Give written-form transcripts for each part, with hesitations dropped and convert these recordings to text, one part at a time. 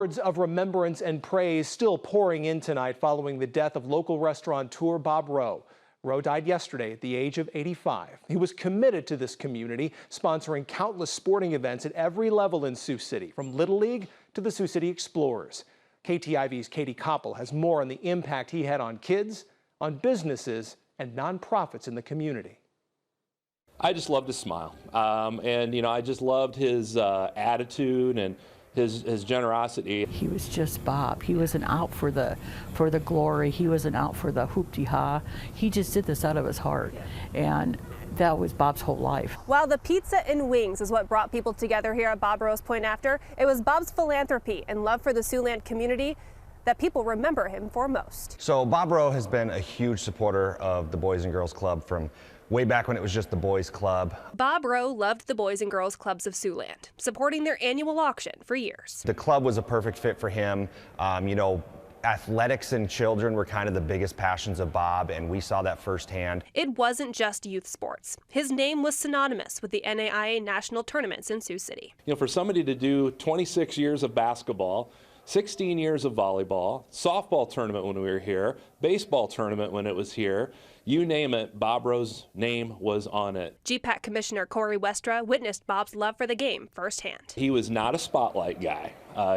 Words of remembrance and praise still pouring in tonight following the death of local restaurateur Bob Roe. Roe died yesterday at the age of 85. He was committed to this community, sponsoring countless sporting events at every level in Sioux City, from Little League to the Sioux City Explorers. KTIV's Katie Koppel has more on the impact he had on kids, on businesses, and nonprofits in the community. I just loved his smile, and I just loved his attitude and his generosity. He was just Bob. He wasn't out for the glory. He wasn't out for the hoop-de-ha. He just did this out of his heart, and that was Bob's whole life. While the pizza and wings is what brought people together here at Bob Roe's Point After, it was Bob's philanthropy and love for the Siouxland community that people remember him for most. So Bob Roe has been a huge supporter of the Boys and Girls Club from way back when it was just the Boys Club. Bob Roe loved the Boys and Girls Clubs of Siouxland, supporting their annual auction for years. The club was a perfect fit for him. Athletics and children were kind of the biggest passions of Bob, and we saw that firsthand. It wasn't just youth sports. His name was synonymous with the NAIA national tournaments in Sioux City. For somebody to do 26 years of basketball, 16 years of volleyball, softball tournament when we were here, baseball tournament when it was here, you name it, Bob Roe's name was on it. GPAC Commissioner Corey Westra witnessed Bob's love for the game firsthand. He was not a spotlight guy.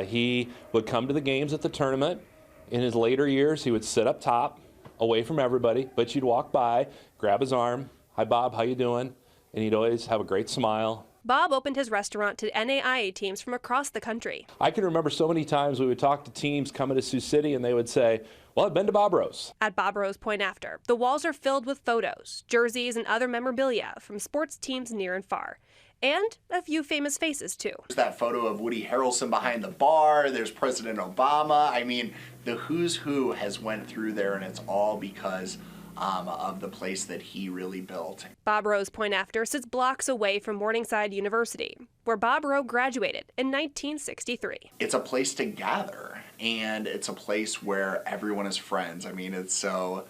He would come to the games at the tournament. In his later years, he would sit up top, away from everybody, but you'd walk by, grab his arm, "Hi Bob, how you doing?" And he'd always have a great smile. Bob opened his restaurant to NAIA teams from across the country. I can remember so many times we would talk to teams coming to Sioux City and they would say, "Well, I've been to Bob Roe's." At Bob Roe's Point After, the walls are filled with photos, jerseys, and other memorabilia from sports teams near and far. And a few famous faces, too. There's that photo of Woody Harrelson behind the bar. There's President Obama. I mean, the who's who has went through there, and it's all because of the place that he really built. Bob Roe's Point After sits blocks away from Morningside University, where Bob Roe graduated in 1963. It's a place to gather, and it's a place where everyone is friends. I mean, it's so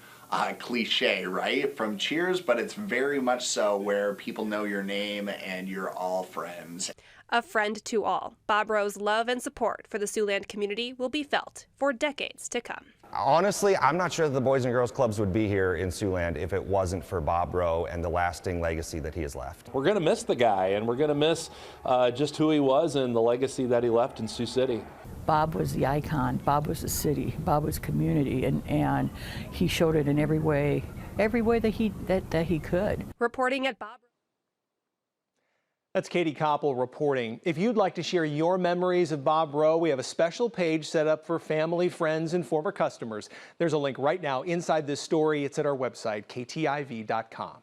cliche, right? From Cheers, but it's very much so where people know your name and you're all friends. A friend to all, Bob Roe's love and support for the Siouxland community will be felt for decades to come. Honestly, I'm not sure that the Boys and Girls Clubs would be here in Siouxland if it wasn't for Bob Roe and the lasting legacy that he has left. We're going to miss the guy, and we're going to miss just who he was and the legacy that he left in Sioux City. Bob was the icon. Bob was the city. Bob was community, and he showed it in every way that he could. Reporting at Bob. That's Katie Koppel reporting. If you'd like to share your memories of Bob Roe, we have a special page set up for family, friends, and former customers. There's a link right now inside this story. It's at our website, ktiv.com.